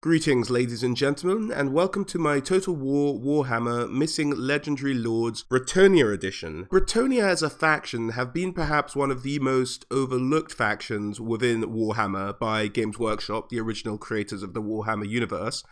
Greetings, ladies and gentlemen, and welcome to my Total War Warhammer Missing Legendary Lords Bretonnia edition. Bretonnia as a faction have been perhaps one of the most overlooked factions within Warhammer by Games Workshop, the original creators of the Warhammer universe.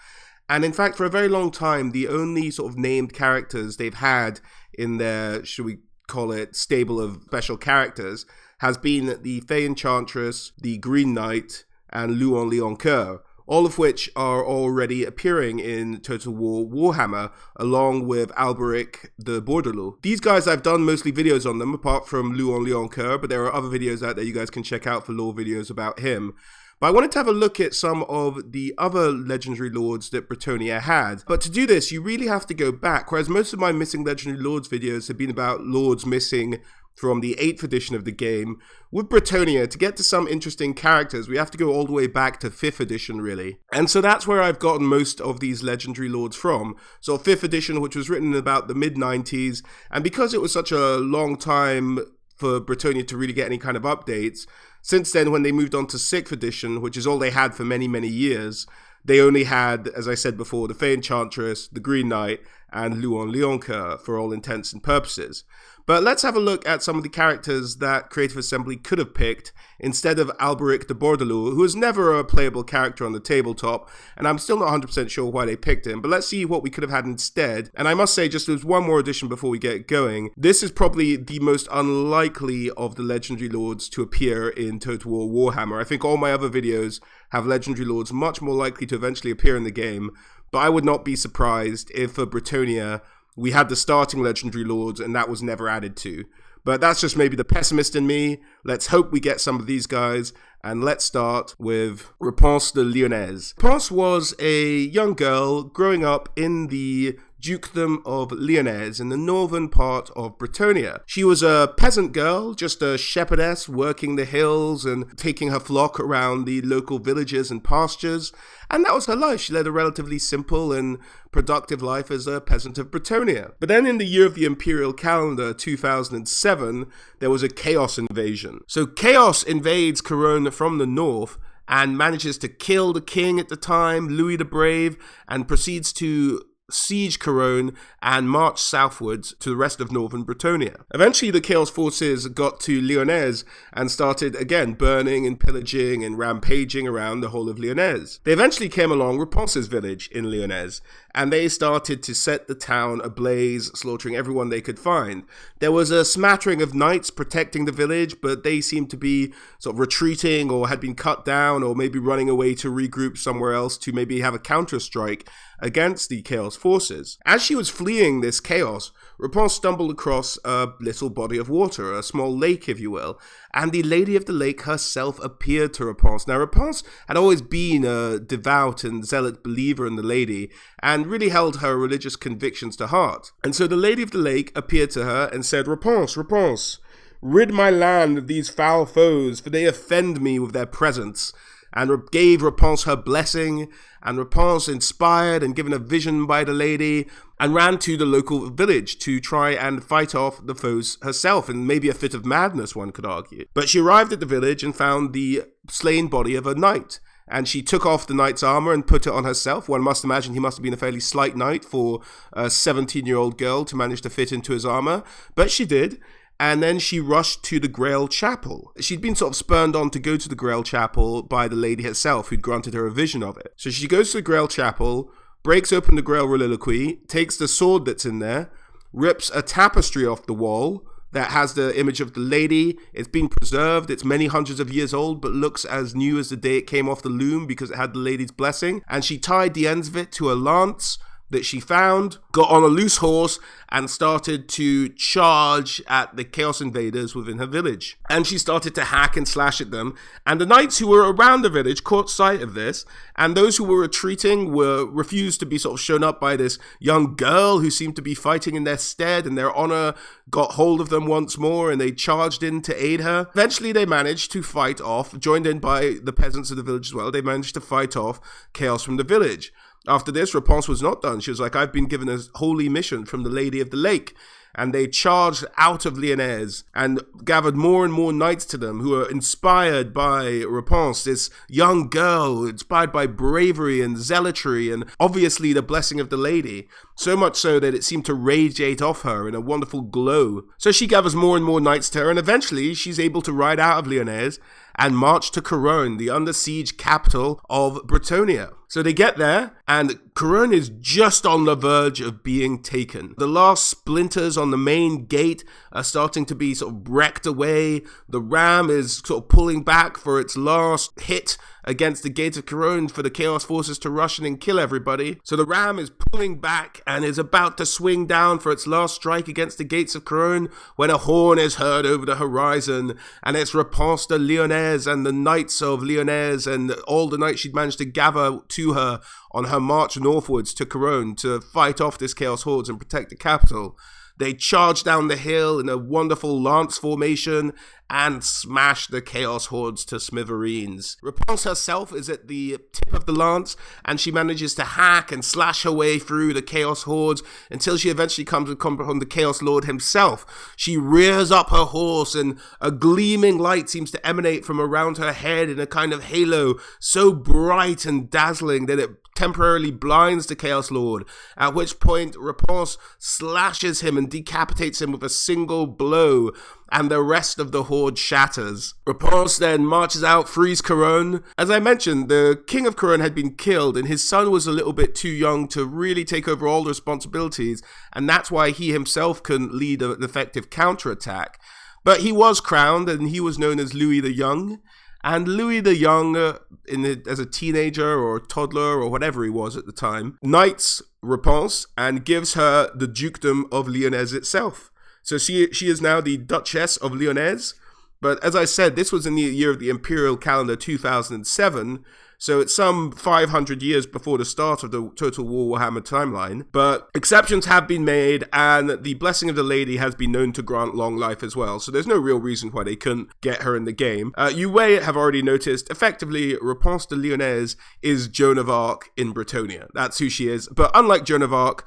And in fact, for a very long time, the only sort of named characters they've had in their, should we call it, stable of special characters has been the Fey Enchantress, the Green Knight, and Roland Le Marechal, all of which are already appearing in Total War Warhammer, along with Alberic the Bordelot. These guys, I've done mostly videos on them, apart from Roland Le Marechal, but there are other videos out there you guys can check out for lore videos about him. But I wanted to have a look at some of the other legendary lords that Bretonnia had. But to do this, you really have to go back, whereas most of my Missing Legendary Lords videos have been about lords missing from the 8th edition of the game. With Bretonnia, to get to some interesting characters, we have to go all the way back to 5th edition, really. And so that's where I've gotten most of these legendary lords from. So 5th edition, which was written in about the mid-90s, and because it was such a long time for Bretonnia to really get any kind of updates, since then, when they moved on to 6th edition, which is all they had for many, many years, they only had, as I said before, the Fey Enchantress, the Green Knight, and Roland Le Marechal for all intents and purposes. But let's have a look at some of the characters that Creative Assembly could have picked instead of Alberic the Bordelot, who was never a playable character on the tabletop, and I'm still not 100% sure why they picked him, but let's see what we could have had instead. And I must say, just as one more addition before we get going, this is probably the most unlikely of the Legendary Lords to appear in Total War Warhammer. I think all my other videos have Legendary Lords much more likely to eventually appear in the game, but I would not be surprised if for Bretonnia we had the starting Legendary Lords and that was never added to. But that's just maybe the pessimist in me. Let's hope we get some of these guys. And let's start with Repanse de Lyonesse. Repanse was a young girl growing up in the Dukedom of Lyonesse in the northern part of Bretonnia. She was a peasant girl, just a shepherdess working the hills and taking her flock around the local villages and pastures. And that was her life. She led a relatively simple and productive life as a peasant of Bretonnia. But then in the year of the imperial calendar, 2007, there was a chaos invasion. So chaos invades Corona from the north and manages to kill the king at the time, Louis the Brave, and proceeds to siege Corone and march southwards to the rest of northern Bretonnia. Eventually the Chaos forces got to Lyonesse and started again burning and pillaging and rampaging around the whole of Lyonesse. They eventually came along Repanse's village in Lyonesse and they started to set the town ablaze, slaughtering everyone they could find. There was a smattering of knights protecting the village, but they seemed to be sort of retreating or had been cut down or maybe running away to regroup somewhere else to maybe have a counter-strike against the Chaos forces. As she was fleeing this chaos, Repanse stumbled across a little body of water, a small lake, if you will, and the Lady of the Lake herself appeared to Repanse. Now, Repanse had always been a devout and zealot believer in the Lady, and really held her religious convictions to heart. And so the Lady of the Lake appeared to her and said, Repanse, Repanse, rid my land of these foul foes, for they offend me with their presence. And gave Repanse her blessing, and Repanse, inspired and given a vision by the lady, and ran to the local village to try and fight off the foes herself, in maybe a fit of madness, one could argue. But she arrived at the village and found the slain body of a knight, and she took off the knight's armor and put it on herself. One must imagine he must have been a fairly slight knight for a 17-year-old girl to manage to fit into his armor, but she did. And then she rushed to the Grail Chapel. She'd been sort of spurned on to go to the Grail Chapel by the lady herself, who'd granted her a vision of it. So she goes to the Grail Chapel, breaks open the Grail Reliquary, takes the sword that's in there, rips a tapestry off the wall that has the image of the lady. It's been preserved. It's many hundreds of years old, but looks as new as the day it came off the loom because it had the lady's blessing. And she tied the ends of it to a lance that she found, got on a loose horse, and started to charge at the Chaos invaders within her village. And she started to hack and slash at them, and the knights who were around the village caught sight of this, and those who were retreating were refused to be sort of shown up by this young girl who seemed to be fighting in their stead, and their honor got hold of them once more, and they charged in to aid her. Eventually they managed to fight off, joined in by the peasants of the village as well, they managed to fight off Chaos from the village. After this, Repanse was not done. She was like, I've been given a holy mission from the Lady of the Lake. and they charged out of Lyonesse and gathered more and more knights to them who were inspired by Repanse, this young girl inspired by bravery and zealotry and obviously the blessing of the lady, so much so that it seemed to radiate off her in a wonderful glow. So she gathers more and more knights to her, and eventually she's able to ride out of Lyonesse and march to Cologne, the under siege capital of Bretonnia. So they get there, and Cologne is just on the verge of being taken. The last splinters on the main gate are starting to be sort of wrecked away. The ram is sort of pulling back for its last hit against the gate of Cologne for the Chaos Forces to rush in and kill everybody. So the ram is pulling back and is about to swing down for its last strike against the gates of Cologne when a horn is heard over the horizon, and it's Repanse de Lyonesse and the knights of Lyonesse and all the knights she'd managed to gather to her on her march northwards to Cologne to fight off this Chaos Hordes and protect the capital. They charge down the hill in a wonderful lance formation and smash the Chaos Hordes to smithereens. Repanse herself is at the tip of the lance, and she manages to hack and slash her way through the Chaos Hordes until she eventually comes upon the Chaos Lord himself. She rears up her horse, and a gleaming light seems to emanate from around her head in a kind of halo so bright and dazzling that it temporarily blinds the Chaos Lord, at which point Repanse slashes him and decapitates him with a single blow, and the rest of the horde shatters. Repanse then marches out, frees Cologne. As I mentioned, the king of Cologne had been killed, and his son was a little bit too young to really take over all the responsibilities, and that's why he himself couldn't lead an effective counterattack. But he was crowned, and he was known as Louis the Young. And Louis the Young, as a teenager or a toddler or whatever he was at the time, knights Repanse and gives her the dukedom of Lyonesse itself. So she is now the Duchess of Lyonesse. But as I said, this was in the year of the imperial calendar 2007. So it's some 500 years before the start of the Total War Warhammer timeline. But exceptions have been made, and the blessing of the lady has been known to grant long life as well. So there's no real reason why they couldn't get her in the game. You may have already noticed, effectively, Repanse de Lyonesse is Joan of Arc in Bretonnia. That's who she is. But unlike Joan of Arc,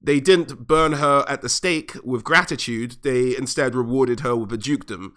they didn't burn her at the stake with gratitude. They instead rewarded her with a dukedom.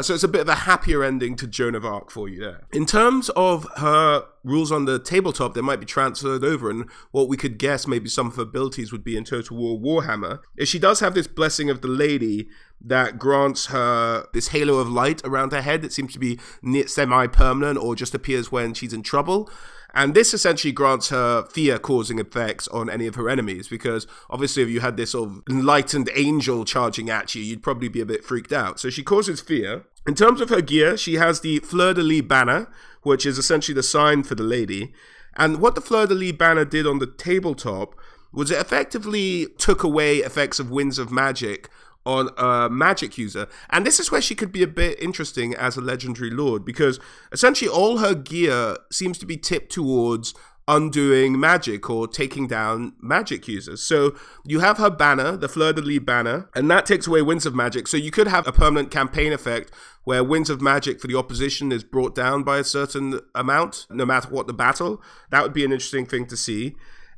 So it's a bit of a happier ending to Joan of Arc for you there. In terms of her rules on the tabletop, they might be transferred over, and what we could guess maybe some of her abilities would be in Total War Warhammer is she does have this blessing of the lady that grants her this halo of light around her head that seems to be semi-permanent or just appears when she's in trouble. And this essentially grants her fear-causing effects on any of her enemies, because obviously if you had this sort of enlightened angel charging at you, you'd probably be a bit freaked out. So she causes fear. In terms of her gear, she has the Fleur-de-Lis banner, which is essentially the sign for the lady. And what the Fleur-de-Lis banner did on the tabletop was it effectively took away effects of Winds of Magic on a magic user. And this is where she could be a bit interesting as a legendary lord, because essentially all her gear seems to be tipped towards undoing magic or taking down magic users. So you have her banner, the Fleur-de-Lis banner, and that takes away Winds of Magic. So you could have a permanent campaign effect where Winds of Magic for the opposition is brought down by a certain amount, no matter what the battle. That would be an interesting thing to see.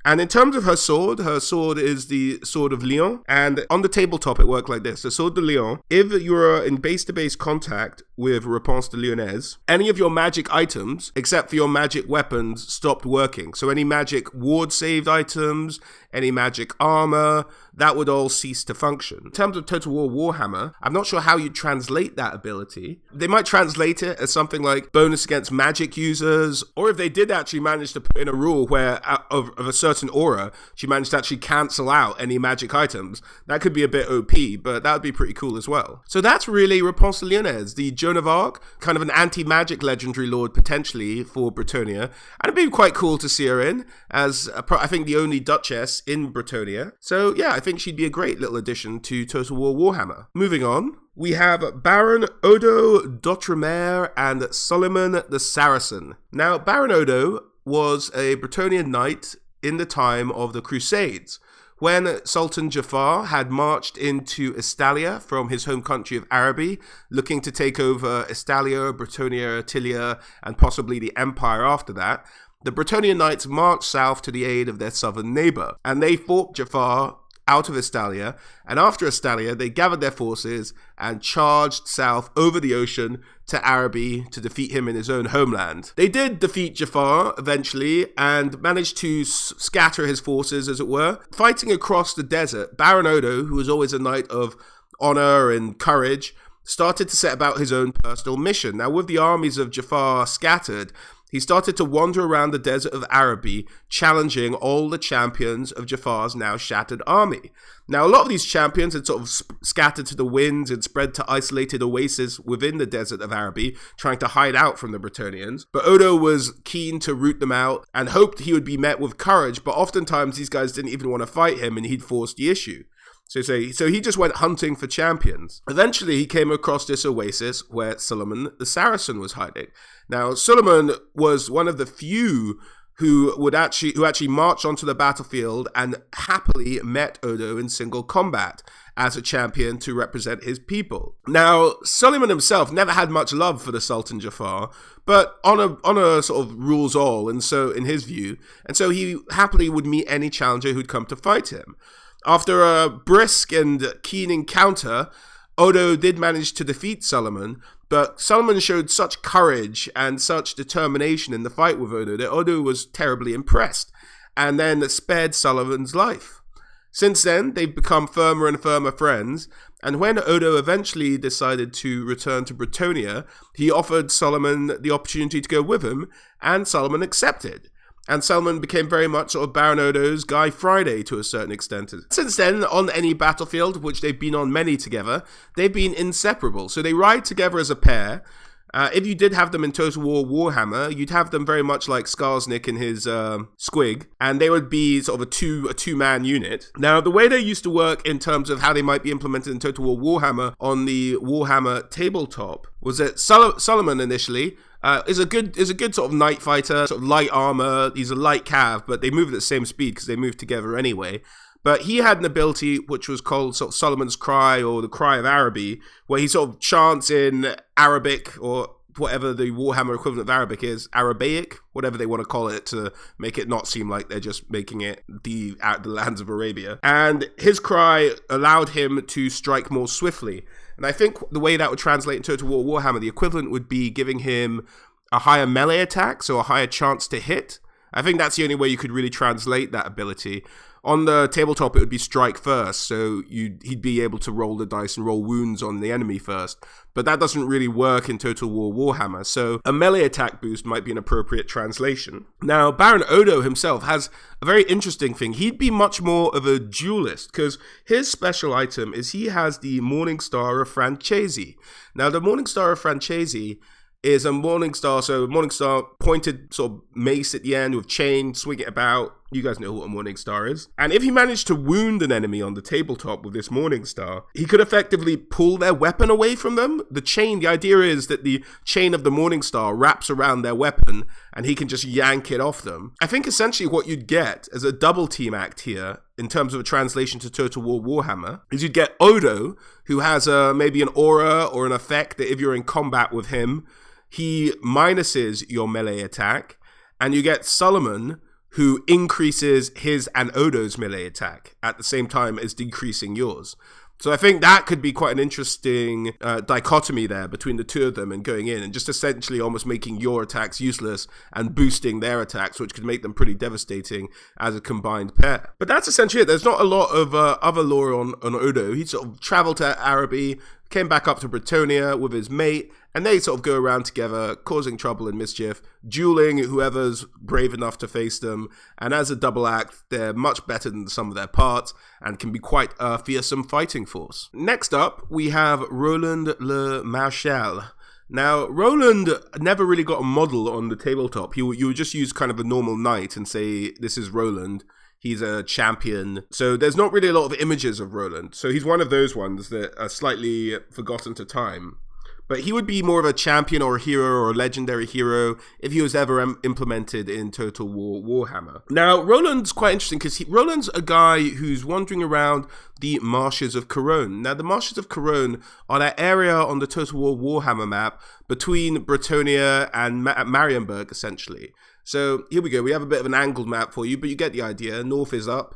And in terms of her sword is the Sword of Lyon. And on the tabletop, it worked like this. The Sword de Lyon, if you're in base-to-base contact with Repanse de Lyonesse, any of your magic items, except for your magic weapons, stopped working. So any magic ward-saved items, any magic armor, that would all cease to function. In terms of Total War Warhammer, I'm not sure how you translate that ability. They might translate it as something like bonus against magic users, or if they did actually manage to put in a rule where of a certain aura, she managed to actually cancel out any magic items. That could be a bit OP, but that would be pretty cool as well. So that's really Repanse de Lyonesse, the Joan of Arc, kind of an anti-magic legendary lord potentially for Bretonnia. And it'd be quite cool to see her in as, I think, the only Duchess in Bretonnia. So yeah, I think she'd be a great little addition to Total War Warhammer. Moving on, we have Baron Odo d'Outremer and Suliman the Saracen. Now, Baron Odo was a Bretonnian knight in the time of the Crusades, when Sultan Jafar had marched into Estalia from his home country of Araby, looking to take over Estalia, Bretonnia, Italia, and possibly the empire after that. The Bretonnian knights marched south to the aid of their southern neighbor, and they fought Jafar out of Estalia, and after Estalia, they gathered their forces and charged south over the ocean to Araby to defeat him in his own homeland. They did defeat Jafar eventually and managed to scatter his forces, as it were. Fighting across the desert, Baron Odo, who was always a knight of honor and courage, started to set about his own personal mission. Now, with the armies of Jafar scattered, he started to wander around the desert of Araby, challenging all the champions of Jafar's now shattered army. Now, a lot of these champions had sort of scattered to the winds and spread to isolated oases within the desert of Araby, trying to hide out from the Bretonnians. But Odo was keen to root them out and hoped he would be met with courage, but oftentimes these guys didn't even want to fight him and he'd force the issue. So he just went hunting for champions. Eventually, he came across this oasis where Suliman the Saracen was hiding. Now, Suliman was one of the few who actually marched onto the battlefield and happily met Odo in single combat as a champion to represent his people. Now, Suliman himself never had much love for the Sultan Jafar, but honor sort of rules all, and so in his view, and so he happily would meet any challenger who'd come to fight him. After a brisk and keen encounter, Odo did manage to defeat Suliman, but Suliman showed such courage and such determination in the fight with Odo that Odo was terribly impressed, and then spared Suliman's life. Since then, they've become firmer and firmer friends, and when Odo eventually decided to return to Bretonnia, he offered Suliman the opportunity to go with him, and Suliman accepted. And Suliman became very much sort of Baron Odo's Guy Friday to a certain extent. Since then, on any battlefield, which they've been on many together, they've been inseparable. So they ride together as a pair. If you did have them in Total War Warhammer, you'd have them very much like Skarsnik and his squig, and they would be sort of a two-man unit. Now, the way they used to work in terms of how they might be implemented in Total War Warhammer on the Warhammer tabletop was that Suliman initially is a good sort of night fighter, sort of light armor. He's a light cav, but they move at the same speed because they move together anyway. But he had an ability which was called sort of Suliman's Cry, or the Cry of Araby, where he sort of chants in Arabic, or whatever the Warhammer equivalent of Arabic is, Arabaic, whatever they want to call it, to make it not seem like they're just making it the lands of Arabia. And his cry allowed him to strike more swiftly. And I think the way that would translate in Total War Warhammer, the equivalent would be giving him a higher melee attack, so a higher chance to hit. I think that's the only way you could really translate that ability. On the tabletop, it would be strike first, so he'd be able to roll the dice and roll wounds on the enemy first. But that doesn't really work in Total War Warhammer, so a melee attack boost might be an appropriate translation. Now, Baron Odo himself has a very interesting thing. He'd be much more of a duelist, because his special item is he has the Morning Star of Francesi. Now, the Morning Star of Francesi is a Morning Star, so a Morning Star pointed sort of mace at the end with chain, swing it about. You guys know what a Morning Star is. And if he managed to wound an enemy on the tabletop with this Morning Star, he could effectively pull their weapon away from them. The idea is that the chain of the Morning Star wraps around their weapon and he can just yank it off them. I think essentially what you'd get as a double team act here, in terms of a translation to Total War Warhammer, is you'd get Odo, who has maybe an aura or an effect that if you're in combat with him, he minuses your melee attack, and you get Suliman, who increases his and Odo's melee attack at the same time as decreasing yours. So I think that could be quite an interesting dichotomy there between the two of them and going in and just essentially almost making your attacks useless and boosting their attacks, which could make them pretty devastating as a combined pair. But that's essentially it. There's not a lot of other lore on Odo. He sort of traveled to Araby, came back up to Bretonnia with his mate, and they sort of go around together, causing trouble and mischief, dueling whoever's brave enough to face them. And as a double act, they're much better than the sum of their parts and can be quite a fearsome fighting force. Next up, we have Roland Le Marechal. Now, Roland never really got a model on the tabletop. You would just use kind of a normal knight and say, this is Roland. He's a champion. So there's not really a lot of images of Roland. So he's one of those ones that are slightly forgotten to time. But he would be more of a champion or a hero or a legendary hero if he was ever implemented in Total War Warhammer. Now, Roland's quite interesting because Roland's a guy who's wandering around the Marshes of Couronne. Now, the Marshes of Couronne are that area on the Total War Warhammer map between Bretonnia and Marienburg, essentially. So here we go. We have a bit of an angled map for you, but you get the idea. North is up,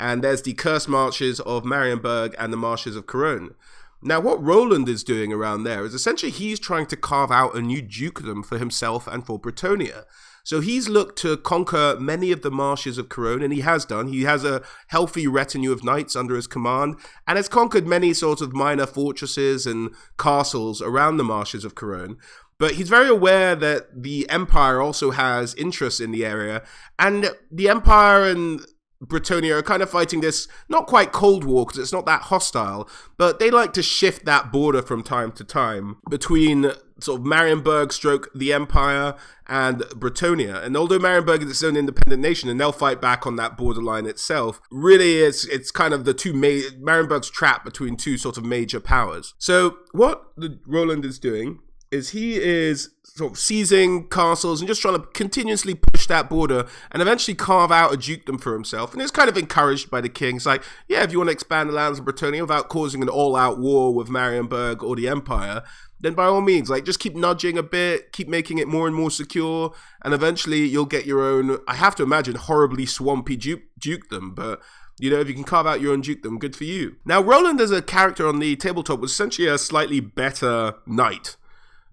And there's the cursed marshes of Marienburg and the marshes of Cologne. Now, what Roland is doing around there is essentially he's trying to carve out a new dukedom for himself and for Bretonnia. So he's looked to conquer many of the marshes of Cologne, and he has done. He has a healthy retinue of knights under his command, and has conquered many sorts of minor fortresses and castles around the marshes of Cologne. But he's very aware that the Empire also has interests in the area, and the Empire and Bretonnia are kind of fighting this, not quite Cold War, because it's not that hostile, but they like to shift that border from time to time between sort of Marienburg stroke the Empire and Bretonnia. And although Marienburg is its own independent nation and they'll fight back on that borderline itself, really it's kind of the Marienburg's trapped between two sort of major powers. So what Roland is doing is he is sort of seizing castles and just trying to continuously push that border and eventually carve out a dukedom for himself. And it's kind of encouraged by the king. It's like, yeah, if you want to expand the lands of Bretonnia without causing an all-out war with Marienburg or the Empire, then by all means, like, just keep nudging a bit, keep making it more and more secure, and eventually you'll get your own, I have to imagine, horribly swampy dukedom, but you know, if you can carve out your own dukedom, good for you. Now, Roland as a character on the tabletop was essentially a slightly better knight.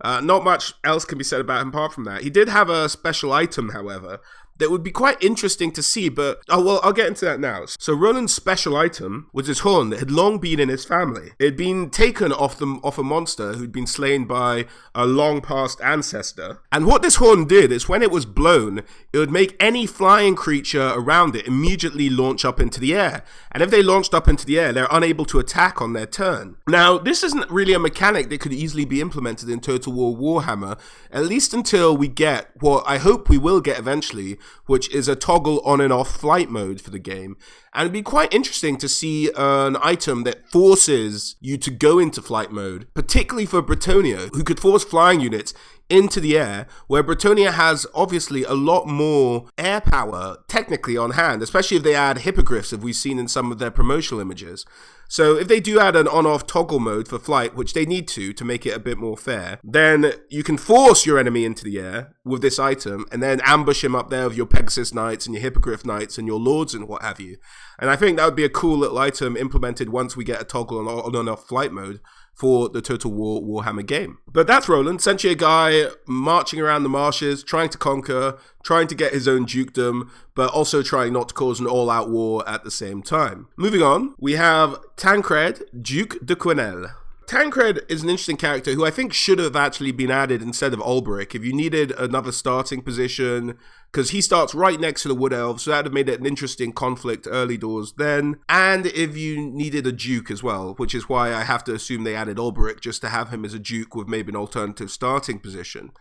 Not much else can be said about him apart from that. He did have a special item, however, that would be quite interesting to see, but I'll get into that now. So Roland's special item was his horn that had long been in his family. It had been taken off a monster who'd been slain by a long past ancestor. And what this horn did is when it was blown, it would make any flying creature around it immediately launch up into the air. And if they launched up into the air, they're unable to attack on their turn. Now, this isn't really a mechanic that could easily be implemented in Total War Warhammer, at least until we get what I hope we will get eventually, which is a toggle on and off flight mode for the game. And it'd be quite interesting to see an item that forces you to go into flight mode, particularly for Bretonnia, who could force flying units into the air, where Bretonnia has obviously a lot more air power technically on hand, especially if they add hippogriffs, as we've seen in some of their promotional images. So if they do add an on-off toggle mode for flight, which they need to make it a bit more fair, then you can force your enemy into the air with this item and then ambush him up there with your Pegasus Knights and your Hippogriff Knights and your Lords and what have you. And I think that would be a cool little item implemented once we get a toggle on and-off flight mode for the Total War Warhammer game. But that's Roland, essentially a guy marching around the marshes, trying to conquer, trying to get his own dukedom, but also trying not to cause an all-out war at the same time. Moving on, we have Tancred, Duke de Quenelles. Tancred is an interesting character who I think should have actually been added instead of Ulbric if you needed another starting position, because he starts right next to the Wood Elves, so that would have made it an interesting conflict early doors then, and if you needed a Duke as well, which is why I have to assume they added Ulbric just to have him as a Duke with maybe an alternative starting position.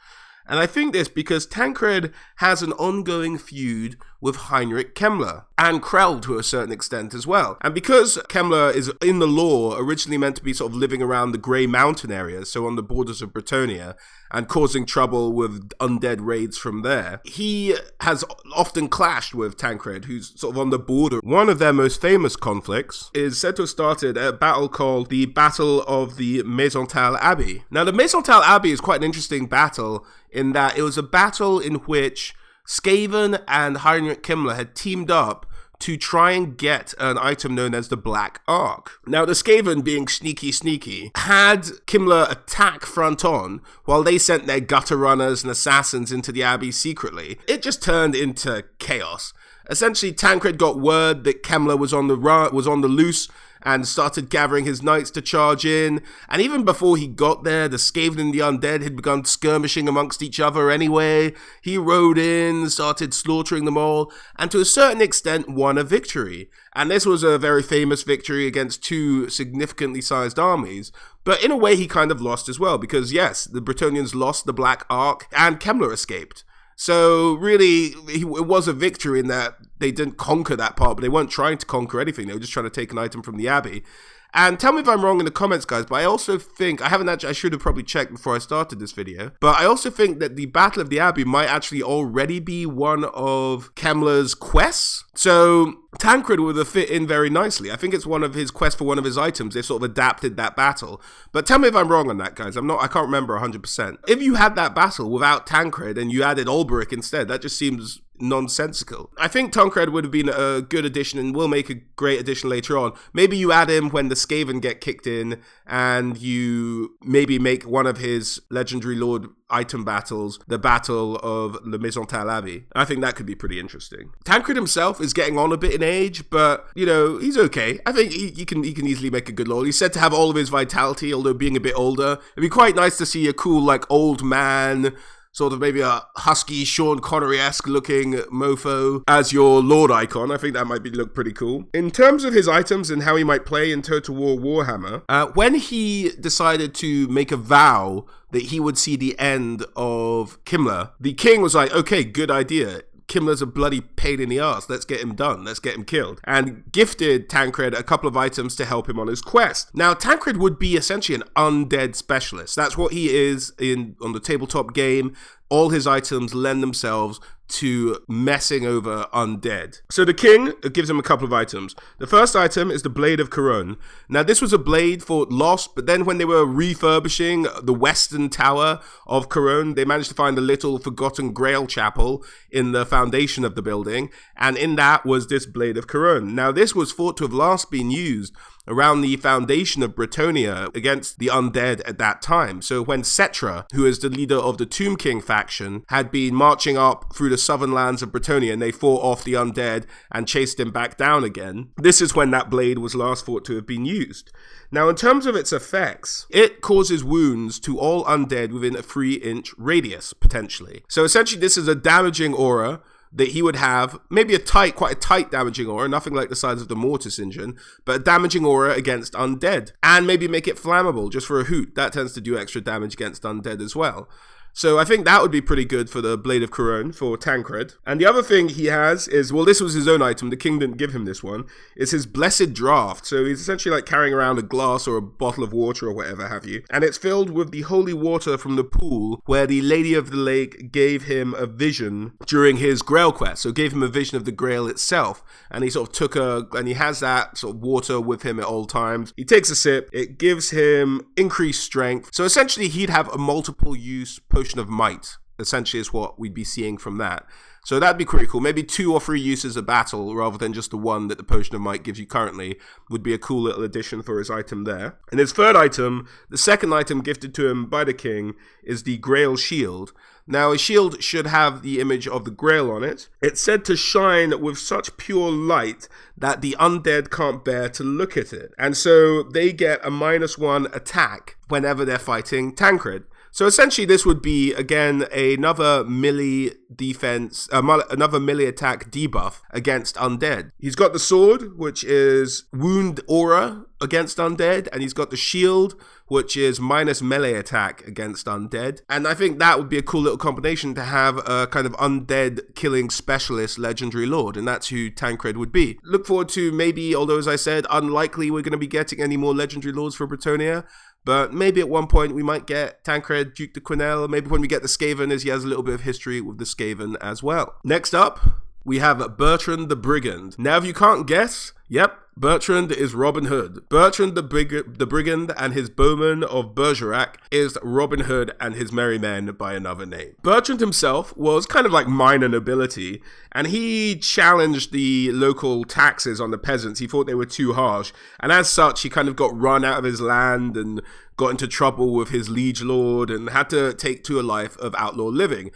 And I think this because Tancred has an ongoing feud with Heinrich Kemmler, and Krell to a certain extent as well. And because Kemmler is in the lore originally meant to be sort of living around the Grey Mountain area, so on the borders of Bretonnia, and causing trouble with undead raids from there, he has often clashed with Tancred, who's sort of on the border. One of their most famous conflicts is said to have started at a battle called the Battle of the Maisontal Abbey. Now, the Maisontal Abbey is quite an interesting battle in that it was a battle in which Skaven and Heinrich Kemmler had teamed up to try and get an item known as the Black Ark. Now, the Skaven, being sneaky, had Kemmler attack front on while they sent their gutter runners and assassins into the abbey secretly. It just turned into chaos. Essentially, Tancred got word that Kemmler was on the loose and started gathering his knights to charge in. And even before he got there, the Skaven and the undead had begun skirmishing amongst each other anyway. He rode in, started slaughtering them all, and to a certain extent won a victory. And this was a very famous victory against two significantly sized armies. But in a way, he kind of lost as well, because yes, the Bretonnians lost the Black Ark, and Kemmler escaped. So really, it was a victory in that they didn't conquer that part, but they weren't trying to conquer anything. They were just trying to take an item from the abbey. And tell me if I'm wrong in the comments, guys, but I also think, I should have probably checked before I started this video, but I also think that the Battle of the Abbey might actually already be one of Kemmler's quests. So Tancred would have fit in very nicely. I think it's one of his quests for one of his items. They sort of adapted that battle. But tell me if I'm wrong on that, guys. I can't remember 100%. If you had that battle without Tancred and you added Ulbric instead, that just seems nonsensical. I think Tancred would have been a good addition and will make a great addition later on. Maybe you add him when the Skaven get kicked in and you maybe make one of his Legendary Lord item battles the Battle of Le Maisontal Abbey. I think that could be pretty interesting. Tancred himself is getting on a bit in age, but, you know, he's okay. I think he can easily make a good lord. He's said to have all of his vitality, although being a bit older. It'd be quite nice to see a cool, like, old man, sort of maybe a husky Sean Connery-esque looking mofo as your Lord icon. I think that might look pretty cool. In terms of his items and how he might play in Total War Warhammer, when he decided to make a vow that he would see the end of Kimler, the king was like, okay, good idea. Kimler's a bloody pain in the ass. Let's get him done. Let's get him killed. And gifted Tancred a couple of items to help him on his quest. Now, Tancred would be essentially an undead specialist. That's what he is on the tabletop game. All his items lend themselves to messing over undead. So the king gives him a couple of items. The first item is the Blade of Couronne. Now, this was a blade thought lost, but then when they were refurbishing the western tower of Couronne, they managed to find a little forgotten Grail chapel in the foundation of the building, and in that was this Blade of Couronne. Now, this was thought to have last been used around the foundation of Bretonnia against the undead at that time. So when Cetra, who is the leader of the Tomb King faction, had been marching up through the southern lands of Bretonnia and they fought off the undead and chased him back down again, this is when that blade was last thought to have been used. Now, in terms of its effects, it causes wounds to all undead within a 3-inch radius, potentially. So essentially, this is a damaging aura that he would have, maybe quite a tight damaging aura, nothing like the size of the Mortis engine, but a damaging aura against undead. And maybe make it flammable, just for a hoot. That tends to do extra damage against undead as well. So I think that would be pretty good for the Blade of Couronne for Tancred. And the other thing he has is, well, this was his own item, the king didn't give him this one, is his Blessed Draught. So he's essentially like carrying around a glass or a bottle of water or whatever have you. And it's filled with the holy water from the pool where the Lady of the Lake gave him a vision during his Grail quest. So gave him a vision of the Grail itself. And he sort of and he has that sort of water with him at all times. He takes a sip, it gives him increased strength. So essentially he'd have a multiple use potion of might, essentially, is what we'd be seeing from that. So that'd be pretty cool. Maybe 2 or 3 uses a battle rather than just the one that the potion of might gives you currently would be a cool little addition for his item there. And his third item, the second item gifted to him by the king, is the Grail Shield. Now, a shield should have the image of the Grail on it. It's said to shine with such pure light that the undead can't bear to look at it. And so they get a -1 attack whenever they're fighting Tancred. So essentially this would be, again, another melee defense, another melee attack debuff against undead. He's got the sword, which is wound aura against undead, and he's got the shield, which is minus melee attack against undead. And I think that would be a cool little combination to have a kind of undead killing specialist legendary lord, and that's who Tancred would be. Look forward to maybe, although as I said, unlikely we're going to be getting any more legendary lords for Bretonnia, but maybe at one point we might get Tancred, Duke de Quenelles. Maybe when we get the Skaven, as he has a little bit of history with the Skaven as well. Next up, we have Bertrand the Brigand. Now, if you can't guess, yep, Bertrand is Robin Hood. Bertrand the Brigand and his bowman of Bergerac is Robin Hood and his merry men by another name. Bertrand himself was kind of like minor nobility, and he challenged the local taxes on the peasants. He thought they were too harsh, and as such, he kind of got run out of his land and got into trouble with his liege lord and had to take to a life of outlaw living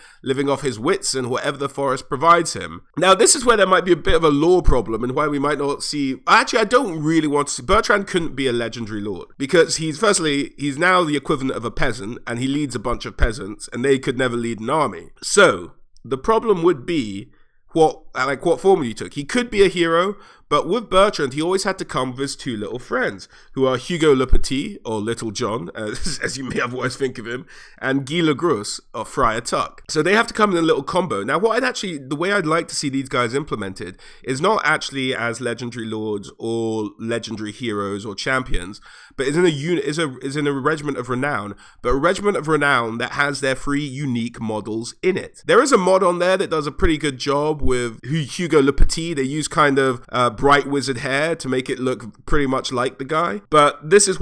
off his wits and whatever the forest provides him. Now, this is where there might be a bit of a lore problem and why we might not see... Actually, I don't really want to see... Bertrand couldn't be a legendary lord because he's now the equivalent of a peasant, and he leads a bunch of peasants, and they could never lead an army. So, the problem would be what form he took. He could be a hero, but with Bertrand, he always had to come with his 2 little friends, who are Hugo Le Petit, or Little John, as you may otherwise think of him, and Guy Le Gros, or Friar Tuck. So they have to come in a little combo. Now, the way I'd like to see these guys implemented is not actually as legendary lords or legendary heroes or champions, but is in a regiment of renown, but a regiment of renown that has their 3 unique models in it. There is a mod on there that does a pretty good job with Hugo Le Petit. They use kind of bright wizard hair to make it look pretty much like the guy. But this is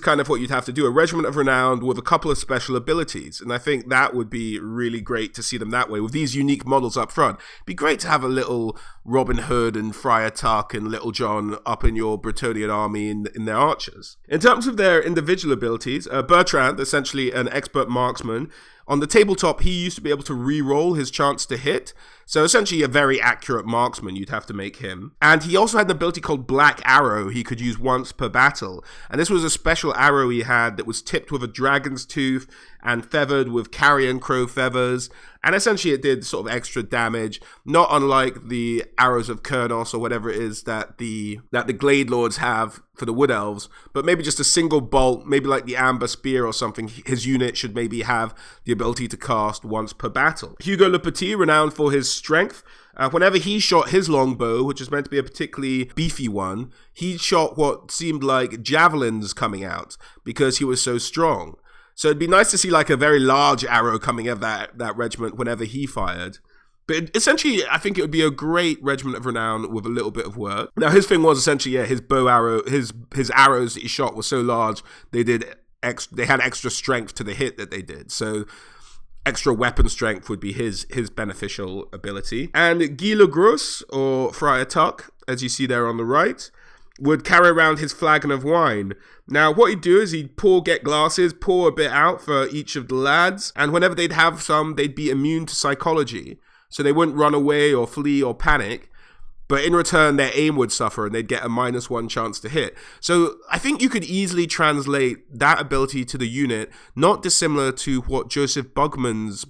kind of what you'd have to do. A regiment of renown with a couple of special abilities. And I think that would be really great to see them that way with these unique models up front. It'd be great to have a little Robin Hood and Friar Tuck and Little John up in your Bretonian army in their archers. In terms of their individual abilities, Bertrand, essentially an expert marksman, on the tabletop, he used to be able to re-roll his chance to hit. So essentially a very accurate marksman, you'd have to make him. And he also had an ability called Black Arrow he could use once per battle. And this was a special arrow he had that was tipped with a dragon's tooth and feathered with carrion crow feathers. And essentially it did sort of extra damage, not unlike the arrows of Kurnos or whatever it is that the Glade Lords have for the Wood Elves, but maybe just a single bolt, maybe like the Amber Spear or something, his unit should maybe have the ability to cast once per battle. Hugo Le Petit, renowned for his strength, whenever he shot his longbow, which is meant to be a particularly beefy one, he shot what seemed like javelins coming out because he was so strong. So it'd be nice to see like a very large arrow coming out of that regiment whenever he fired. But essentially, I think it would be a great regiment of renown with a little bit of work. Now, his thing was essentially, his bow arrow, his arrows that he shot were so large, they had extra strength to the hit that they did. So extra weapon strength would be his beneficial ability. And Guy Le Gros, or Friar Tuck, as you see there on the right, would carry around his flagon of wine. Now, what he'd do is he'd get glasses, pour a bit out for each of the lads, and whenever they'd have some, they'd be immune to psychology. So they wouldn't run away or flee or panic, but in return, their aim would suffer and they'd get a -1 chance to hit. So I think you could easily translate that ability to the unit, not dissimilar to what Joseph Bugman's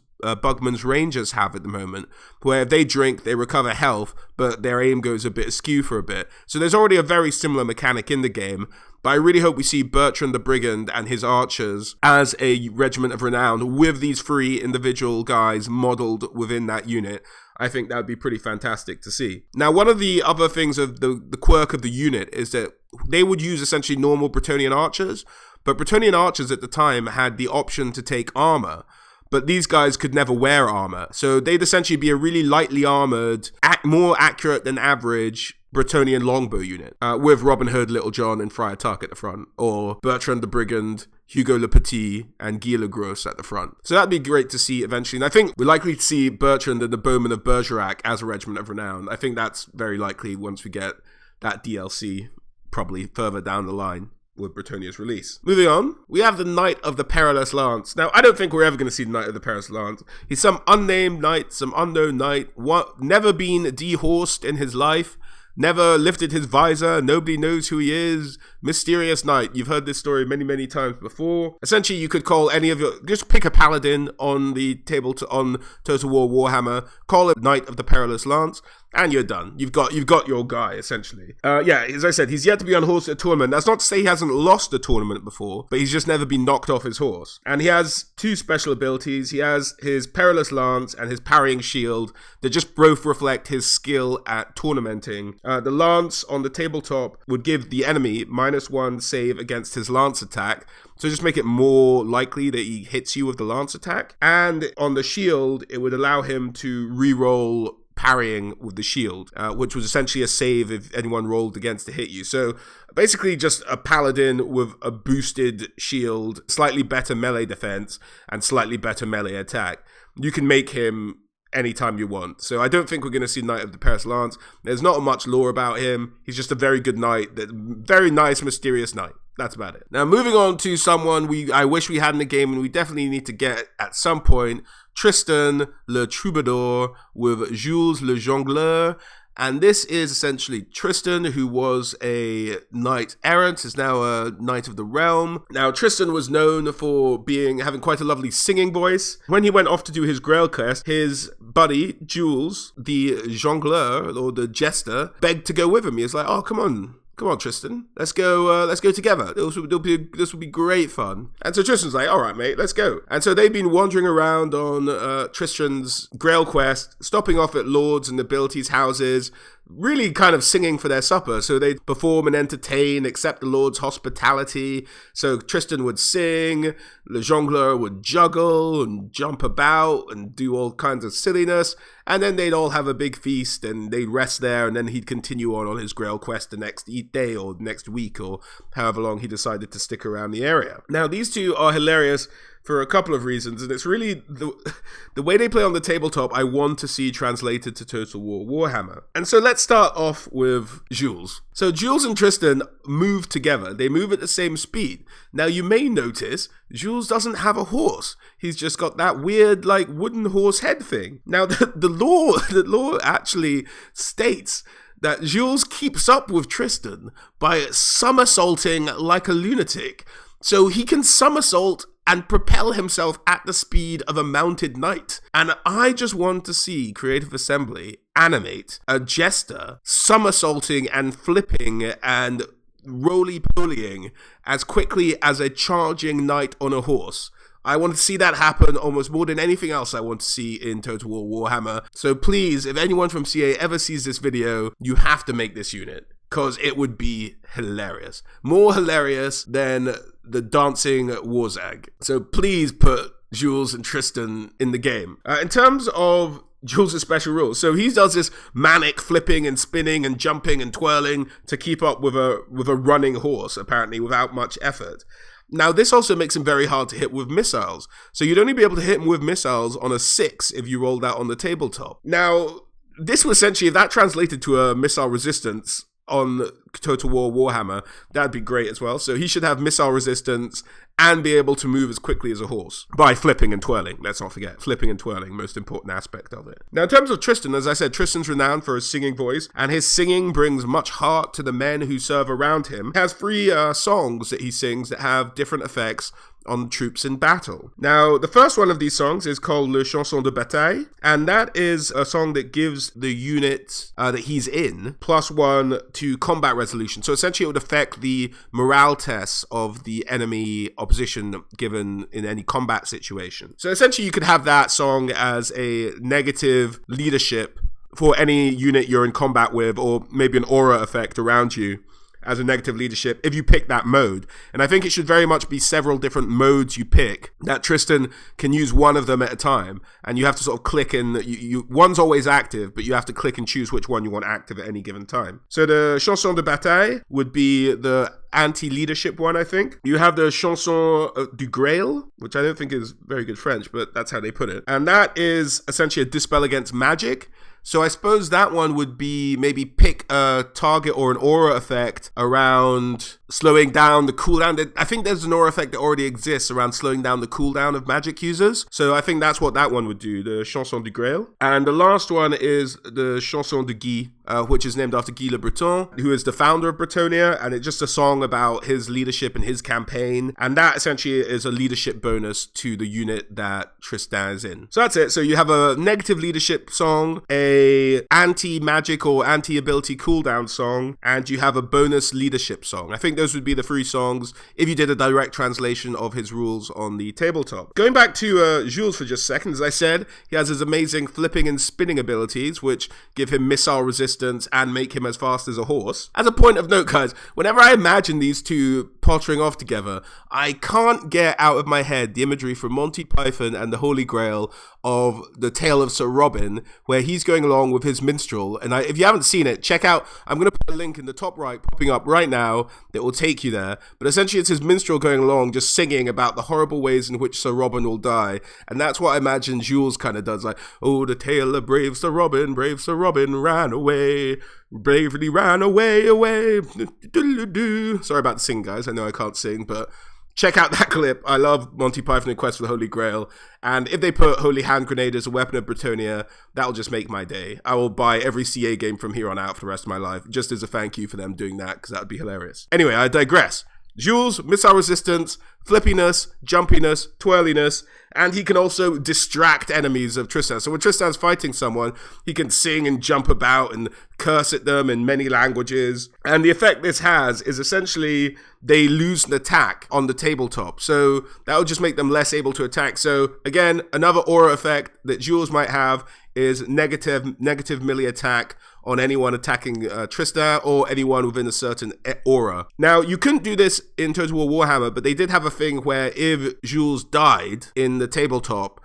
Rangers have at the moment, where if they drink, they recover health, but their aim goes a bit askew for a bit. So there's already a very similar mechanic in the game, but I really hope we see Bertrand the Brigand and his archers as a regiment of renown with these 3 individual guys modeled within that unit. I think that would be pretty fantastic to see. Now, one of the other things of the quirk of the unit is that they would use essentially normal Bretonian archers, but Bretonian archers at the time had the option to take armor. But these guys could never wear armor. So they'd essentially be a really lightly armored, more accurate than average Bretonian longbow unit, with Robin Hood, Little John, and Friar Tuck at the front, or Bertrand the Brigand, Hugo Le Petit, and Guy Le Gros at the front. So that'd be great to see eventually. And I think we're likely to see Bertrand and the Bowmen of Bergerac as a regiment of renown. I think that's very likely once we get that DLC, probably further down the line with Bretonia's release. Moving on, we have the Knight of the Perilous Lance. Now, I don't think we're ever going to see the Knight of the Perilous Lance. He's some unnamed knight, some unknown knight, never been dehorsed in his life, never lifted his visor, nobody knows who he is, mysterious knight. You've heard this story many, many times before. Essentially, you could call any of just pick a paladin on the table on Total War Warhammer, call it Knight of the Perilous Lance, and you're done. You've got your guy, essentially. As I said, he's yet to be unhorsed at a tournament. That's not to say he hasn't lost a tournament before, but he's just never been knocked off his horse. And he has 2 special abilities. He has his Perilous Lance and his Parrying Shield that just both reflect his skill at tournamenting. The lance on the tabletop would give the enemy -1 save against his lance attack, so just make it more likely that he hits you with the lance attack. And on the shield, it would allow him to re-roll parrying with the shield, which was essentially a save if anyone rolled against to hit you. So basically just a paladin with a boosted shield, slightly better melee defense, and slightly better melee attack. You can make him anytime you want. So I don't think we're going to see Knight of the Perilous Lance. There's not much lore about him. He's just a very good knight, very nice, mysterious knight. That's about it. Now, moving on to someone I wish we had in the game and we definitely need to get at some point, Tristan le Troubadour with Jules le Jongleur. And this is essentially Tristan, who was a knight errant, is now a knight of the realm. Now, Tristan was known for having quite a lovely singing voice. When he went off to do his Grail quest, his buddy, Jules, the jongleur, or the jester, begged to go with him. He was like, oh, come on, Tristan, let's go together. This will be great fun. And so Tristan's like, all right, mate, let's go. And so they've been wandering around on Tristan's Grail quest, stopping off at lords and nobilities' houses, really kind of singing for their supper. So they'd perform and entertain, accept the Lord's hospitality. So Tristan would sing, Le Jongleur would juggle and jump about and do all kinds of silliness. And then they'd all have a big feast and they'd rest there, and then he'd continue on his Grail quest the next day or next week or however long he decided to stick around the area. Now, these two are hilarious for a couple of reasons, and it's really the way they play on the tabletop I want to see translated to Total War Warhammer. And so let's start off with Jules. So Jules and Tristan move together. They move at the same speed. Now you may notice Jules doesn't have a horse. He's just got that weird like wooden horse head thing. Now the law actually states that Jules keeps up with Tristan by somersaulting like a lunatic. So he can somersault and propel himself at the speed of a mounted knight. And I just want to see Creative Assembly animate a jester somersaulting and flipping and roly-polying as quickly as a charging knight on a horse. I want to see that happen almost more than anything else I want to see in Total War Warhammer. So please, if anyone from CA ever sees this video, you have to make this unit, because it would be hilarious. More hilarious than the dancing Warzag. So please put Jules and Tristan in the game. In terms of Jules' special rules, so he does this manic flipping and spinning and jumping and twirling to keep up with a running horse, apparently without much effort. Now, this also makes him very hard to hit with missiles. So you'd only be able to hit him with missiles on a 6 if you rolled that on the tabletop. Now, this was essentially, if that translated to a missile resistance on Total War Warhammer, that'd be great as well. So he should have missile resistance and be able to move as quickly as a horse by flipping and twirling. Let's not forget, flipping and twirling, most important aspect of it. Now, in terms of Tristan, as I said, Tristan's renowned for his singing voice, and his singing brings much heart to the men who serve around him. He has 3 songs that he sings that have different effects on troops in battle. Now, the first one of these songs is called Le Chanson de Bataille, and that is a song that gives the unit that he's in +1 to combat resolution. So essentially it would affect the morale tests of the enemy opposition given in any combat situation. So essentially you could have that song as a negative leadership for any unit you're in combat with, or maybe an aura effect around you as a negative leadership if you pick that mode. And I think it should very much be several different modes you pick, that Tristan can use one of them at a time, and you have to sort of click in, one's always active, but you have to click and choose which one you want active at any given time. So the Chanson de Bataille would be the anti-leadership one, I think. You have the Chanson du Grail, which I don't think is very good French, but that's how they put it. And that is essentially a dispel against magic. So I suppose that one would be maybe pick a target or an aura effect around slowing down the cooldown. I think there's an aura effect that already exists around slowing down the cooldown of magic users. So I think that's what that one would do, the Chanson du Grail. And the last one is the Chanson de Guy, which is named after Guy le Breton, who is the founder of Bretonnia, and it's just a song about his leadership and his campaign. And that essentially is a leadership bonus to the unit that Tristan is in. So that's it. So you have a negative leadership song, a anti-magic or anti-ability cooldown song, and you have a bonus leadership song. I think those would be the 3 songs if you did a direct translation of his rules on the tabletop. Going back to Jules for just a second, as I said, he has his amazing flipping and spinning abilities, which give him missile resistance and make him as fast as a horse. As a point of note, guys, whenever I imagine these two pottering off together, I can't get out of my head the imagery from Monty Python and the Holy Grail of the Tale of Sir Robin, where he's going along with his minstrel. And if you haven't seen it, check out, I'm going to put a link in the top right popping up right now that will take you there. But essentially it's his minstrel going along just singing about the horrible ways in which Sir Robin will die. And that's what I imagine Jules kind of does, like, oh, the tale of brave Sir Robin ran away, bravely ran away. Sorry about the singing, guys. I know I can't sing, but check out that clip. I love Monty Python and Quest for the Holy Grail. And if they put Holy Hand Grenade as a weapon of Bretonnia, that'll just make my day. I will buy every CA game from here on out for the rest of my life, just as a thank you for them doing that, because that would be hilarious. Anyway, I digress. Jules, missile resistance, flippiness, jumpiness, twirliness, and he can also distract enemies of Tristan. So when Tristan's fighting someone, he can sing and jump about and curse at them in many languages. And the effect this has is essentially they lose an attack on the tabletop. So that will just make them less able to attack. So again, another aura effect that Jules might have is negative melee attack on anyone attacking Tristan or anyone within a certain aura. Now, you couldn't do this in Total War Warhammer, but they did have a thing where if Jules died in the tabletop,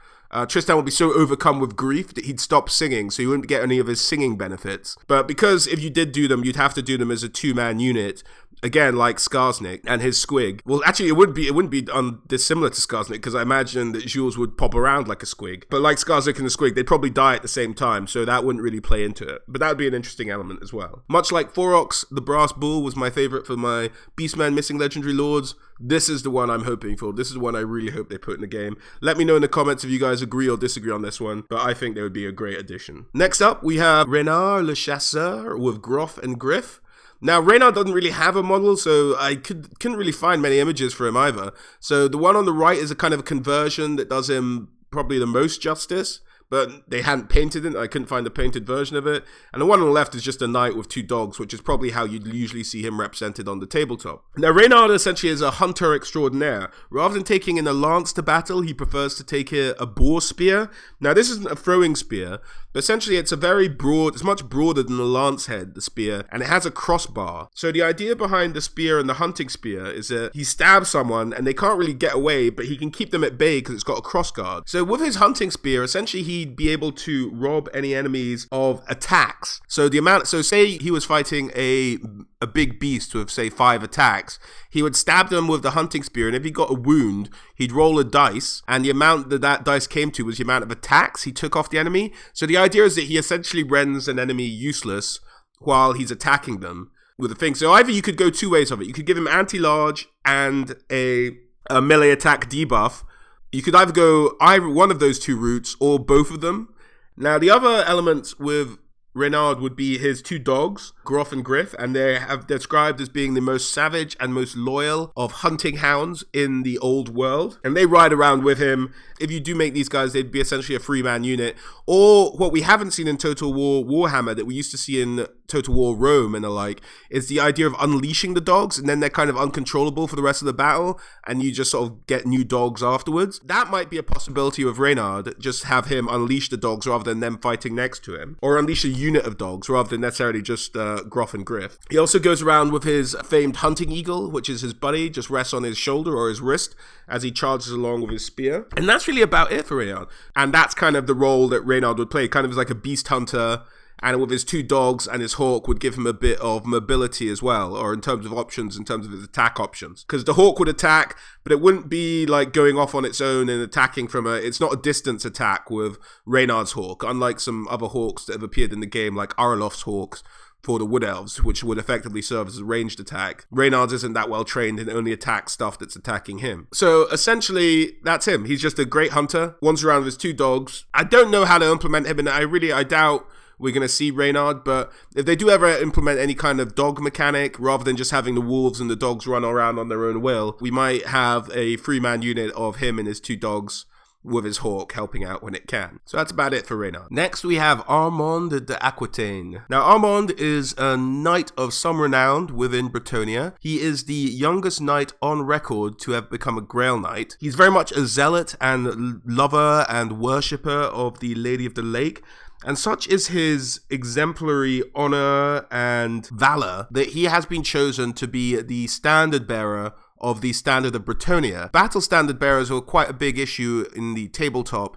Tristan would be so overcome with grief that he'd stop singing, so you wouldn't get any of his singing benefits. But because if you did do them, you'd have to do them as a two-man unit, again, like Skarsnik and his squig. Well, actually, it wouldn't be dissimilar to Skarsnik, because I imagine that Jules would pop around like a squig. But like Skarsnik and the squig, they'd probably die at the same time, so that wouldn't really play into it. But that would be an interesting element as well. Much like Forox, the Brass Bull was my favorite for my Beastman Missing Legendary Lords. This is the one I'm hoping for. This is the one I really hope they put in the game. Let me know in the comments if you guys agree or disagree on this one, but I think they would be a great addition. Next up, we have Reynard le Chasseur with Groff and Griff. Now, Reynard doesn't really have a model, so I couldn't really find many images for him either. So the one on the right is a kind of a conversion that does him probably the most justice, but they hadn't painted it. I couldn't find a painted version of it. And the one on the left is just a knight with two dogs, which is probably how you'd usually see him represented on the tabletop. Now, Reynard essentially is a hunter extraordinaire. Rather than taking in a lance to battle, he prefers to take a boar spear. Now, this isn't a throwing spear, but essentially it's it's much broader than the lance head, the spear, and it has a crossbar. So the idea behind the spear and the hunting spear is that he stabs someone and they can't really get away, but he can keep them at bay because it's got a crossguard. So with his hunting spear, essentially he'd be able to rob any enemies of attacks. So say he was fighting a big beast with, say, 5 attacks, he would stab them with the hunting spear, and if he got a wound, he'd roll a dice, and the amount that dice came to was the amount of attacks he took off the enemy. So the idea is that he essentially renders an enemy useless while he's attacking them with a thing. So either you could go two ways of it. You could give him anti-large and a melee attack debuff. You could either go either one of those two routes or both of them. Now, the other elements with Reynard would be his two dogs, Groff and Griff, and they have described as being the most savage and most loyal of hunting hounds in the old world. And they ride around with him. If you do make these guys, they'd be essentially a 3-man unit. Or what we haven't seen in Total War Warhammer that we used to see in Total War Rome and the like, is the idea of unleashing the dogs, and then they're kind of uncontrollable for the rest of the battle, and you just sort of get new dogs afterwards. That might be a possibility with Reynard, just have him unleash the dogs rather than them fighting next to him. Or unleash a unit of dogs rather than necessarily just Groff and Griff. He also goes around with his famed hunting eagle, which is his buddy, just rests on his shoulder or his wrist as he charges along with his spear. And that's really about it for Reynard. And that's kind of the role that Reynard would play, kind of as like a beast hunter, and with his two dogs and his hawk would give him a bit of mobility as well, or in terms of options, in terms of his attack options. Because the hawk would attack, but it wouldn't be like going off on its own and attacking it's not a distance attack with Reynard's hawk, unlike some other hawks that have appeared in the game, like Arlof's hawks for the Wood Elves, which would effectively serve as a ranged attack. Reynard's isn't that well trained and only attacks stuff that's attacking him. So essentially, that's him. He's just a great hunter, wanders around with his two dogs. I don't know how to implement him, and I doubt we're going to see Reynard, but if they do ever implement any kind of dog mechanic, rather than just having the wolves and the dogs run around on their own will, we might have a 3-man unit of him and his two dogs with his hawk helping out when it can. So that's about it for Reynard. Next we have Armand de Aquitaine. Now Armand is a knight of some renown within Bretonnia. He is the youngest knight on record to have become a Grail Knight. He's very much a zealot and lover and worshipper of the Lady of the Lake. And such is his exemplary honor and valor that he has been chosen to be the standard bearer of the Standard of Bretonnia. Battle standard bearers are quite a big issue in the tabletop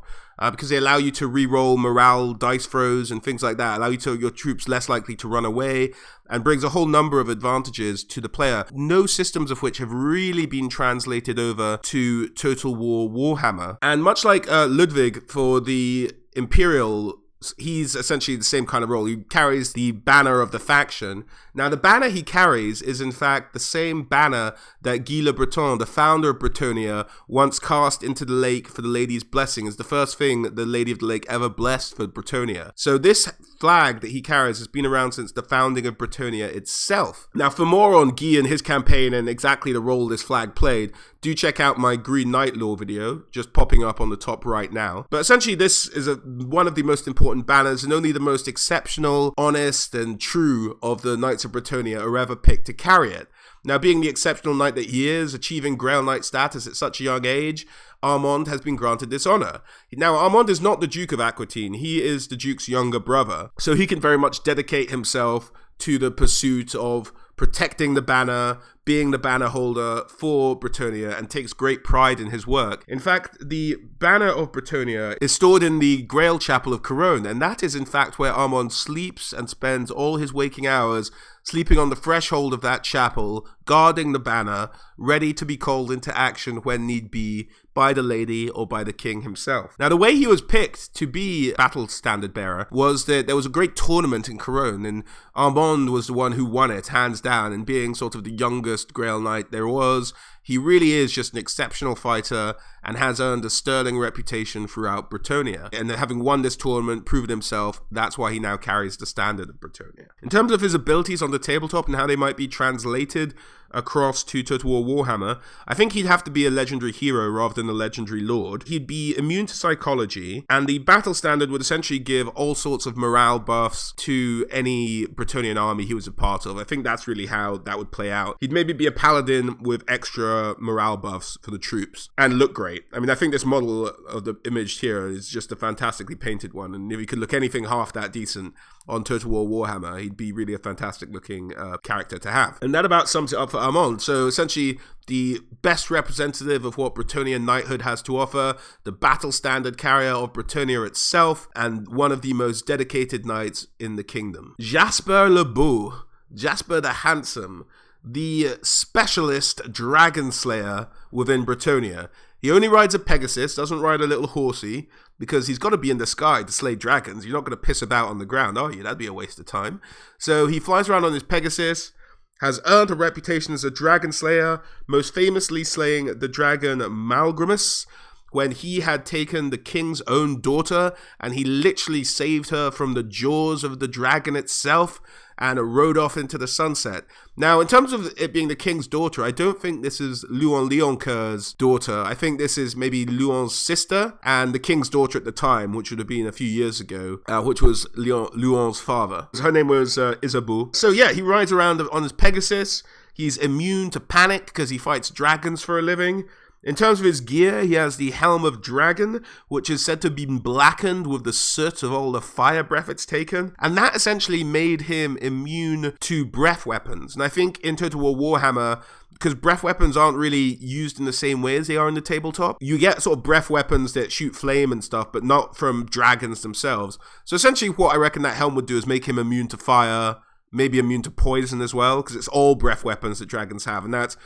because they allow you to re-roll morale dice throws and things like that, allow your troops less likely to run away, and brings a whole number of advantages to the player, no systems of which have really been translated over to Total War Warhammer. And much like Ludwig for the Imperial, he's essentially the same kind of role. He carries the banner of the faction. Now, the banner he carries is, in fact, the same banner that Guy Le Breton, the founder of Bretonnia, once cast into the lake for the Lady's blessing. Is the first thing that the Lady of the Lake ever blessed for Bretonnia. So this flag that he carries has been around since the founding of Bretonnia itself. Now, for more on Guy and his campaign and exactly the role this flag played, do check out my Green Knight lore video, just popping up on the top right now. But essentially, this is one of the most important banners, and only the most exceptional, honest, and true of the Knights of Bretonnia are ever picked to carry it. Now, being the exceptional knight that he is, achieving Grail Knight status at such a young age, Armand has been granted this honor. Now, Armand is not the Duke of Aquitaine. He is the Duke's younger brother. So he can very much dedicate himself to the pursuit of protecting the banner, being the banner holder for Bretonnia, and takes great pride in his work. In fact, the banner of Bretonnia is stored in the Grail Chapel of Cologne, and that is in fact where Armand sleeps and spends all his waking hours sleeping on the threshold of that chapel, guarding the banner, ready to be called into action when need be by the lady or by the king himself. Now, the way he was picked to be battle standard bearer was that there was a great tournament in Cologne, and Armand was the one who won it, hands down, and being sort of the youngest Grail Knight there was, he really is just an exceptional fighter and has earned a sterling reputation throughout Bretonnia. And having won this tournament, proven himself, that's why he now carries the standard of Bretonnia. In terms of his abilities on the tabletop and how they might be translated across to Total War Warhammer, I think he'd have to be a legendary hero rather than a legendary lord. He'd be immune to psychology, and the battle standard would essentially give all sorts of morale buffs to any Bretonnian army he was a part of. I think that's really how that would play out. He'd maybe be a paladin with extra morale buffs for the troops and look great. I mean, I think this model of the image here is just a fantastically painted one, and if he could look anything half that decent on Total War Warhammer, he'd be really a fantastic looking character to have. And that about sums it up for Armand. So essentially the best representative of what Bretonnian knighthood has to offer, the battle standard carrier of Bretonnia itself, and one of the most dedicated knights in the kingdom. Jasperre le Beau, Jasper the Handsome, the specialist dragon slayer within Bretonnia. He only rides a Pegasus, doesn't ride a little horsey, because he's got to be in the sky to slay dragons. You're not going to piss about on the ground, are you? That'd be a waste of time. So he flies around on his Pegasus, has earned a reputation as a dragon slayer, most famously slaying the dragon Malgrimus when he had taken the king's own daughter, and he literally saved her from the jaws of the dragon itself and rode off into the sunset. Now, in terms of it being the king's daughter, I don't think this is Louon Leoncoeur's daughter. I think this is maybe Louon's sister and the king's daughter at the time, which would have been a few years ago, which was Louon's father. Her name was Isabeau. So yeah, he rides around on his Pegasus. He's immune to panic because he fights dragons for a living. In terms of his gear, he has the Helm of Dragon, which is said to have been blackened with the soot of all the fire breath it's taken, and that essentially made him immune to breath weapons. And I think in Total War Warhammer, because breath weapons aren't really used in the same way as they are in the tabletop, you get sort of breath weapons that shoot flame and stuff, but not from dragons themselves. So essentially what I reckon that helm would do is make him immune to fire, maybe immune to poison as well, because it's all breath weapons that dragons have, and that's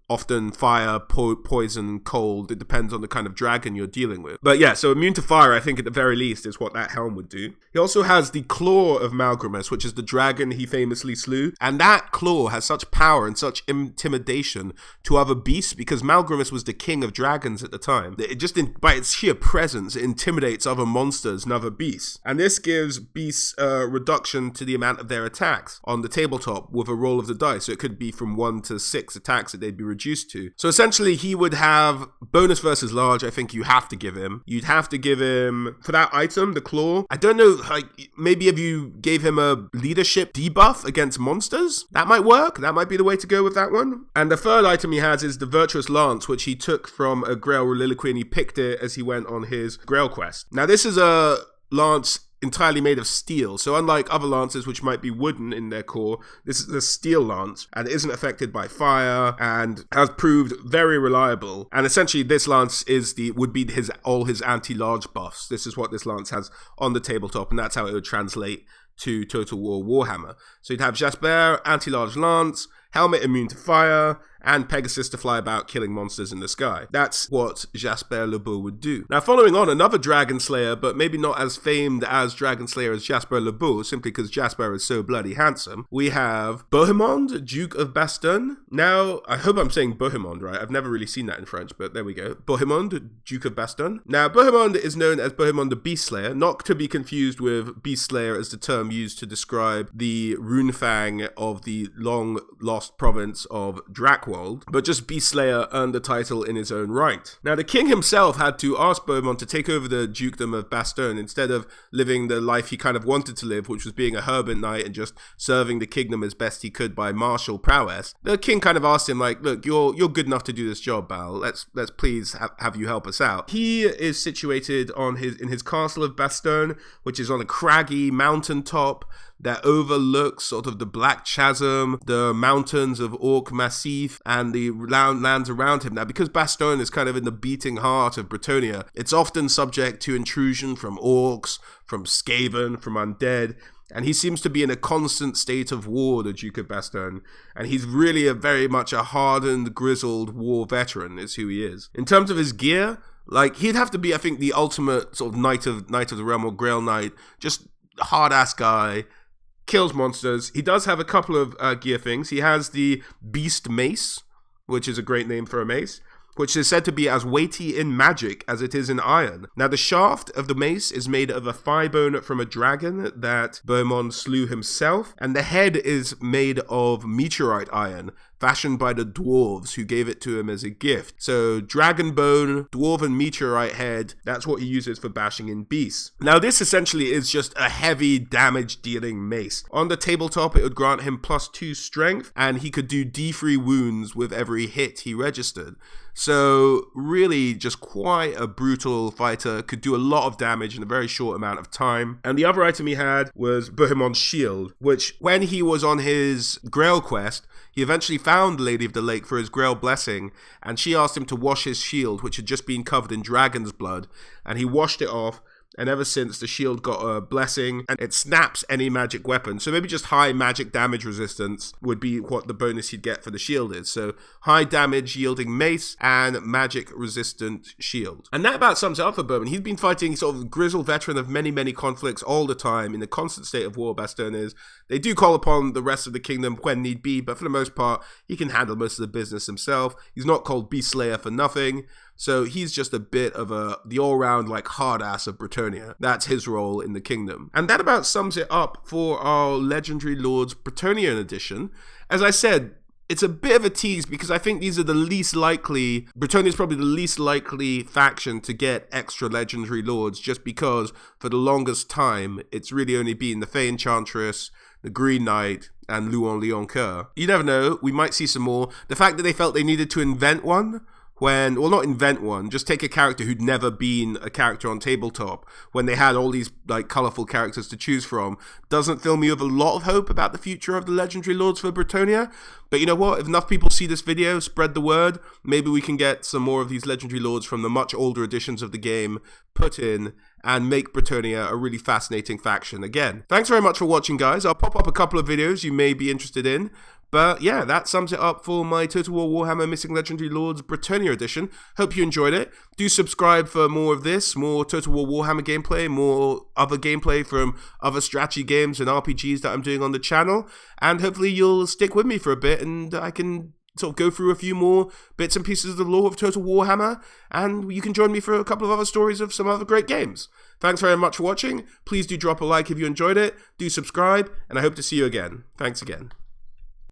often fire, poison, cold. It depends on the kind of dragon you're dealing with. But yeah, so immune to fire, I think at the very least, is what that helm would do. He also has the Claw of Malgrimus, which is the dragon he famously slew. And that claw has such power and such intimidation to other beasts, because Malgrimus was the king of dragons at the time. It just, by its sheer presence, it intimidates other monsters and other beasts. And this gives beasts a reduction to the amount of their attacks on the tabletop with a roll of the dice. So it could be from 1 to 6 attacks that they'd be reduced to. So essentially he would have bonus versus large. I think you have to give him. You'd have to give him, for that item, the claw, I don't know, like maybe if you gave him a leadership debuff against monsters, that might work. That might be the way to go with that one. And the third item he has is the Virtuous Lance, which he took from a Grail Reliquary, and he picked it as he went on his Grail quest. Now this is a lance entirely made of steel. So unlike other lances, which might be wooden in their core, this is a steel lance, and it isn't affected by fire, and has proved very reliable. And essentially, this lance would be all his anti-large buffs. This is what this lance has on the tabletop, and that's how it would translate to Total War Warhammer. So you'd have Jasperre, anti-large lance, helmet immune to fire, and Pegasus to fly about killing monsters in the sky. That's what Jasperre le Beau would do. Now, following on, another Dragon Slayer, but maybe not as famed as Dragon Slayer as Jasperre le Beau, simply because Jasperre is so bloody handsome. We have Bohemond, Duke of Batonne. Now, I hope I'm saying Bohemond right. I've never really seen that in French, but there we go. Bohemond, Duke of Batonne. Now, Bohemond is known as Bohemond the Beast Slayer, not to be confused with Beast Slayer as the term term used to describe the runefang of the long-lost province of Drakwold, but just Beastslayer earned the title in his own right. Now, the king himself had to ask Bohemond to take over the dukedom of Batonne instead of living the life he kind of wanted to live, which was being a hermit knight and just serving the kingdom as best he could by martial prowess. The king kind of asked him, like, look, you're good enough to do this job, Bal. Let's please have you help us out. He is situated in his castle of Batonne, which is on a craggy mountaintop that overlooks sort of the Black Chasm, the mountains of Orc Massif, and the lands around him. Now, because Batonne is kind of in the beating heart of Bretonnia, it's often subject to intrusion from orcs, from Skaven, from undead, and he seems to be in a constant state of war, the Duke of Batonne, and he's really very much a hardened, grizzled war veteran is who he is. In terms of his gear, like, he'd have to be, I think, the ultimate sort of Knight of the Realm or Grail Knight, just a hard-ass guy, kills monsters. He does have a couple of gear things. He has the Beast Mace, which is a great name for a mace, which is said to be as weighty in magic as it is in iron. Now, the shaft of the mace is made of a thigh bone from a dragon that Bohemond slew himself, and the head is made of meteorite iron, fashioned by the dwarves who gave it to him as a gift. So, dragon bone, dwarven meteorite head, that's what he uses for bashing in beasts. Now, this essentially is just a heavy damage-dealing mace. On the tabletop, it would grant him +2 strength, and he could do D3 wounds with every hit he registered. So, really, just quite a brutal fighter, could do a lot of damage in a very short amount of time. And the other item he had was Bohemond's shield, which, when he was on his Grail quest, he eventually found Lady of the Lake for his Grail blessing, and she asked him to wash his shield, which had just been covered in dragon's blood, and he washed it off. And ever since, the shield got a blessing, and it snaps any magic weapon. So maybe just high magic damage resistance would be what the bonus you'd get for the shield is. So high damage yielding mace and magic resistant shield. And that about sums it up for Bohemond. He's been fighting sort of grizzled veteran of many, many conflicts all the time, in a constant state of war. Batonne is. They do call upon the rest of the kingdom when need be, but for the most part, he can handle most of the business himself. He's not called Beastslayer for nothing. So he's just a bit of the all-round, like, hard-ass of Bretonnia. That's his role in the kingdom. And that about sums it up for our Legendary Lords Bretonnian edition. As I said, it's a bit of a tease because I think these are the least likely, Bretonnia is probably the least likely faction to get extra Legendary Lords, just because for the longest time, it's really only been the Fey Enchantress, the Green Knight, and Louon Leoncoeur. You never know, we might see some more. The fact that they felt they needed to invent one, not invent one, just take a character who'd never been a character on tabletop, when they had all these, like, colourful characters to choose from, doesn't fill me with a lot of hope about the future of the Legendary Lords for Bretonnia. But you know what? If enough people see this video, spread the word, maybe we can get some more of these Legendary Lords from the much older editions of the game put in, and make Bretonnia a really fascinating faction again. Thanks very much for watching, guys. I'll pop up a couple of videos you may be interested in. But yeah, that sums it up for my Total War Warhammer Missing Legendary Lords Bretonnia edition. Hope you enjoyed it. Do subscribe for more of this, more Total War Warhammer gameplay, more other gameplay from other strategy games and RPGs that I'm doing on the channel. And hopefully you'll stick with me for a bit and I can sort of go through a few more bits and pieces of the lore of Total Warhammer, and you can join me for a couple of other stories of some other great games. Thanks very much for watching. Please do drop a like if you enjoyed it. Do subscribe, and I hope to see you again. Thanks again.